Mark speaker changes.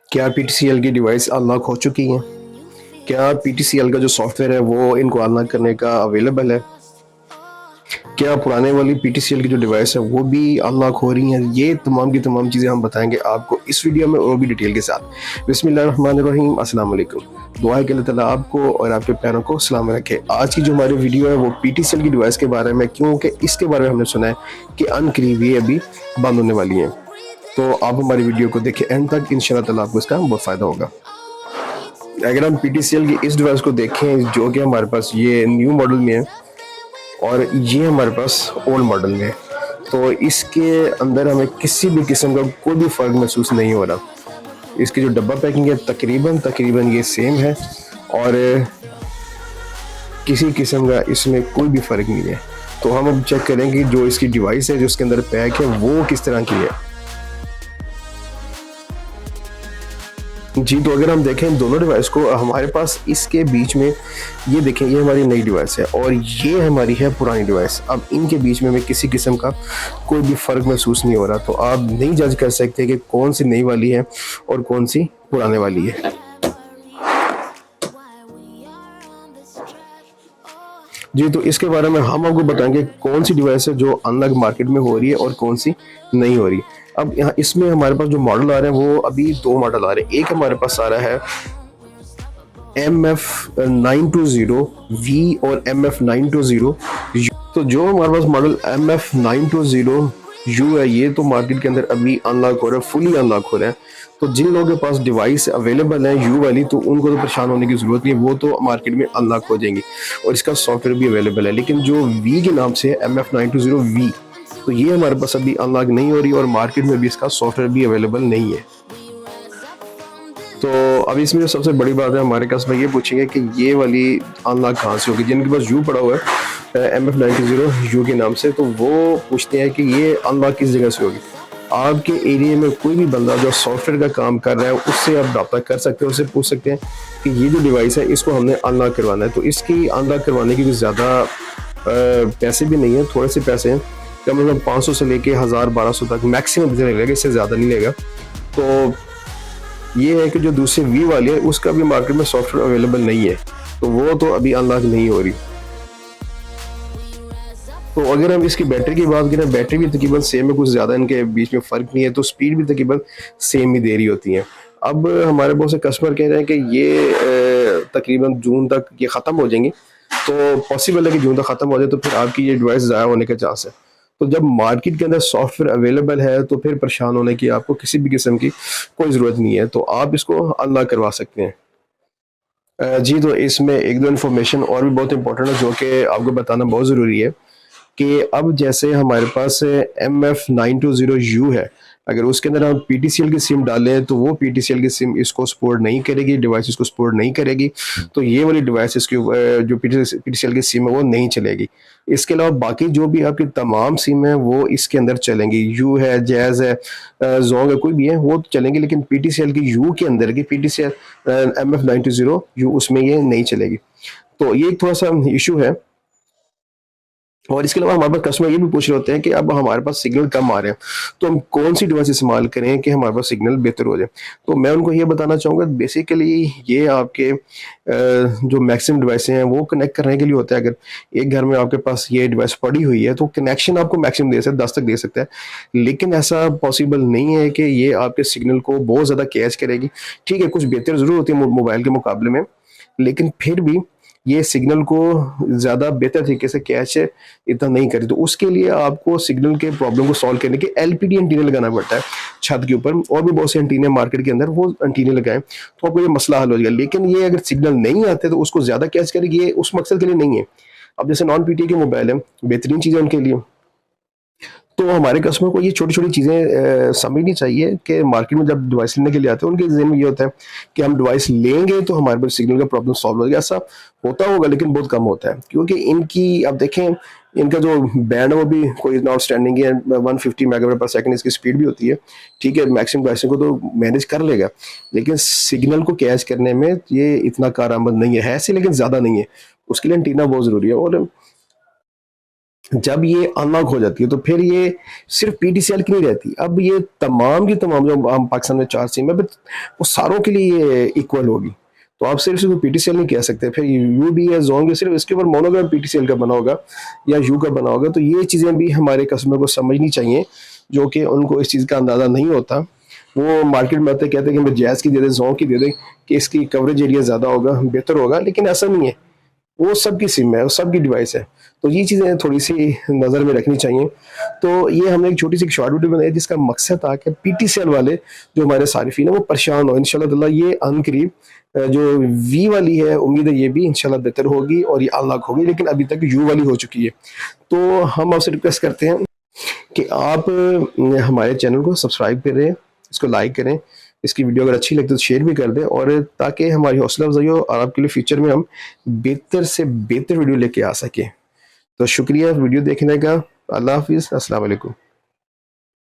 Speaker 1: क्या पीटीसीएल की device unlock हो चुकी हैं? क्या पीटीसीएल का जो सॉफ्टवेयर है वो इनको अनलॉक करने का अवेलेबल है? क्या पुराने वाली पीटीसीएल की जो डिवाइस है वो भी अनलॉक हो रही हैं? ये तमाम की तमाम चीज़ें हम बताएंगे आपको इस वीडियो में और भी डिटेल के साथ। बिस्मिल्लाहिर्रहमानिर्रहीम, अस्सलाम वालेकुम। दुआ है कि अल्लाह ताला आपको और आपके प्यारों को सलाम रखे। आज की जो हमारी वीडियो है वो पीटीसीएल की डिवाइस के बारे में, क्योंकि इसके बारे में हमने सुना है कि अनकरीब ये अभी बंद होने वाली हैं। तो आप हमारी वीडियो को देखें एंड तक, इंशाल्लाह ताला आपको इसका बहुत फ़ायदा होगा। अगर हम पीटीसीएल की इस डिवाइस को देखें जो कि हमारे पास ये न्यू मॉडल में है और ये हमारे पास ओल्ड मॉडल में है, तो इसके अंदर हमें किसी भी किस्म का कोई भी फ़र्क महसूस नहीं हो रहा। इसकी जो डब्बा पैकिंग है तकरीबन तकरीबन ये सेम है और किसी किस्म का इसमें कोई भी फ़र्क नहीं है। तो हम अब चेक करेंगे जो इसकी डिवाइस है जो इसके अंदर पैक है वो किस तरह की है। जी, तो अगर हम देखें दोनों डिवाइस को, हमारे पास इसके बीच में ये देखें, ये हमारी नई डिवाइस है और ये हमारी है पुरानी डिवाइस। अब इनके बीच में हमें किसी किस्म का कोई भी फ़र्क महसूस नहीं हो रहा, तो आप नहीं जज कर सकते कि कौन सी नई वाली है और कौन सी पुराने वाली है। जी, तो इसके बारे में हम आपको बताएंगे कौन सी डिवाइस है जो अनलॉक मार्केट में हो रही है और कौन सी नहीं हो रही। अब यहाँ इसमें हमारे पास जो मॉडल आ रहे हैं वो अभी दो मॉडल आ रहे हैं। एक हमारे पास आ रहा है MF920V और MF920U। तो जो हमारे पास मॉडल MF920U है ये तो मार्केट के अंदर अभी अनलॉक हो रहा है, फुली अनलॉक हो रहा है। तो जिन लोगों के पास डिवाइस अवेलेबल है यू वाली, तो उनको तो परेशान होने की जरूरत नहीं है, वो तो मार्केट में अनलॉक हो जाएंगी और इसका सॉफ्टवेयर भी अवेलेबल है। लेकिन जो वी के नाम से है MF920V, तो ये हमारे पास अभी अनलॉक नहीं हो रही और मार्केट में भी इसका सॉफ्टवेयर भी अवेलेबल नहीं है। तो अभी इसमें जो सबसे बड़ी बात है, हमारे कस्टमर ये पूछेंगे कि ये वाली अनलॉक कहाँ से होगी। जिनके पास यू पड़ा हुआ है MF920U के नाम से, तो वो पूछते हैं कि ये अनलॉक किस जगह से होगी। आपके एरिया में कोई भी बंदा जो सॉफ्टवेयर का काम कर रहा है उससे आप रब्ता कर सकते हैं, उससे पूछ सकते हैं कि ये जो डिवाइस है इसको हमने अनलॉक करवाना है। तो इसकी अनलॉक करवाने की कुछ ज़्यादा पैसे भी नहीं है, थोड़े से पैसे हैं, कम से कम 500 से लेके 1000-1200 तक मैक्सिमम लगेगा, इससे ज़्यादा नहीं लेगा। तो ये है कि जो दूसरी वी वाली है उसका भी मार्केट में सॉफ्टवेयर अवेलेबल नहीं है, तो वो तो अभी अनलॉक नहीं हो रही। तो अगर हम इसकी बैटरी की बात करें, बैटरी भी तकरीबन सेम है, कुछ ज़्यादा इनके बीच में फ़र्क नहीं है, तो स्पीड भी तकरीबन सेम ही दे रही होती है। अब हमारे बहुत से कस्टमर कह रहे हैं कि ये तकरीबन जून तक ये ख़त्म हो जाएंगी, तो पॉसिबल है कि जून तक ख़त्म हो जाए तो फिर आपकी ये डिवाइस ज़ाया होने के चांस है। तो जब मार्केट के अंदर सॉफ्टवेयर अवेलेबल है तो फिर परेशान होने की आपको किसी भी किस्म की कोई ज़रूरत नहीं है, तो आप इसको अनलॉक करवा सकते हैं। जी, तो इसमें एक दो इन्फॉर्मेशन और भी बहुत इंपॉर्टेंट है जो कि आपको बताना बहुत ज़रूरी है कि अब जैसे हमारे पास MF920U है, अगर उसके अंदर हम पीटीसीएल की सिम डालें तो वो पीटीसीएल की सिम इसको सपोर्ट नहीं करेगी, डिवाइस इसको सपोर्ट नहीं करेगी, तो ये वाली डिवाइस इसकी जो पीटीसीएल की सिम है वो नहीं चलेगी। इसके अलावा बाकी जो भी आपकी तमाम सिम है वो इसके अंदर चलेंगी, यू है, जैज़ है, जोंग है, कोई भी है वो तो चलेंगे, लेकिन पीटीसीएल की यू के अंदर की पीटीसीएल MF920U उसमें ये नहीं चलेगी। तो ये एक थोड़ा सा इशू है। और इसके अलावा हमारे पास कस्टमर ये भी पूछ रहे होते हैं कि अब हमारे पास सिग्नल कम आ रहे हैं, तो हम कौन सी डिवाइस इस्तेमाल करें कि हमारे पास सिग्नल बेहतर हो जाए। तो मैं उनको ये बताना चाहूँगा, बेसिकली ये आपके जो मैक्सिमम डिवाइसें हैं वो कनेक्ट करने के लिए होता है। अगर एक घर में आपके पास ये डिवाइस पड़ी हुई है तो कनेक्शन आपको मैक्सिमम दे सकता है, 10 तक दे सकता है, लेकिन ऐसा पॉसिबल नहीं है कि ये आपके सिग्नल को बहुत ज़्यादा कैच करेगी। ठीक है, कुछ बेहतर ज़रूर होती है मोबाइल के मुकाबले में, लेकिन फिर भी ये सिग्नल को ज़्यादा बेहतर तरीके से कैच इतना नहीं करी। तो उसके लिए आपको सिग्नल के प्रॉब्लम को सॉल्व करने के एलपीडी एंटीना लगाना पड़ता है छत के ऊपर, और भी बहुत से एंटीने मार्केट के अंदर, वो एंटीने लगाएं तो आपको ये मसला हल हो जाएगा। लेकिन ये अगर सिग्नल नहीं आते तो उसको ज़्यादा कैच करेगी, ये उस मकसद के लिए नहीं है। अब जैसे नॉन पीटीए के मोबाइल है, बेहतरीन चीज़ है उनके लिए, तो हमारे कस्टमर को ये छोटी-छोटी चीज़ें समझनी चाहिए कि मार्केट में जब डिवाइस लेने के लिए आते हैं उनके ज़हन में ये होता है कि हम डिवाइस लेंगे तो हमारे पास सिग्नल का प्रॉब्लम सॉल्व हो जाएगा। ऐसा होता होगा लेकिन बहुत कम होता है, क्योंकि इनकी अब देखें, इनका जो बैंड है वो भी कोई इतना आउटस्टैंडिंग है, 150 मेगाबाइट पर सेकंड इसकी स्पीड भी होती है। ठीक है, मैक्सिमम डिवाइस को तो मैनेज कर लेगा, लेकिन सिग्नल को कैच करने में ये इतना कारआमद नहीं है, ऐसे लेकिन ज़्यादा नहीं है। उसके लिए एंटीना बहुत ज़रूरी है। और जब ये अनलॉक हो जाती है तो फिर ये सिर्फ पीटीसीएल की नहीं रहती, अब ये तमाम की तमाम जो हम पाकिस्तान में 4 सिम है वो सारों के लिए ये इक्वल होगी। तो आप सिर्फ सिर्फ पीटीसीएल नहीं कह सकते, फिर यू भी है जोन भी सिर्फ इसके ऊपर मोनोग्राम पीटीसीएल का बना होगा या यू का बना होगा। तो ये चीज़ें भी हमारे कस्टमर को समझनी चाहिए, जो कि उनको इस चीज़ का अंदाज़ा नहीं होता। वो मार्केट में आते कहते हैं कि हमें जैज़ की दे दें, जोन की दे दें कि इसकी कवरेज एरिया ज़्यादा होगा, बेहतर होगा, लेकिन ऐसा नहीं है। वो सबकी सिम है, वो सबकी डिवाइस है। तो ये चीज़ें थोड़ी सी नज़र में रखनी चाहिए। तो ये हमने एक छोटी सी शॉर्ट वीडियो बनाई जिसका मकसद था कि पीटीसीएल वाले जो हमारे सारिफिन है वो परेशान हो। इंशाल्लाह ताला ये अनकरीब जो वी वाली है, उम्मीद है ये भी इंशाल्लाह बेहतर होगी और ये अनलॉक होगी, लेकिन अभी तक यू वाली हो चुकी है। तो हम आपसे रिक्वेस्ट करते हैं कि आप हमारे चैनल को सब्सक्राइब करें, इसको लाइक करें, इसकी वीडियो अगर अच्छी लगती है तो शेयर भी कर दें, और ताकि हमारी हौसला अफजाई हो और आपके लिए फ्यूचर में हम बेहतर से बेहतर वीडियो लेके आ सकें। तो शुक्रिया वीडियो देखने का। अल्लाह हाफिज़, अस्सलाम वालेकुम।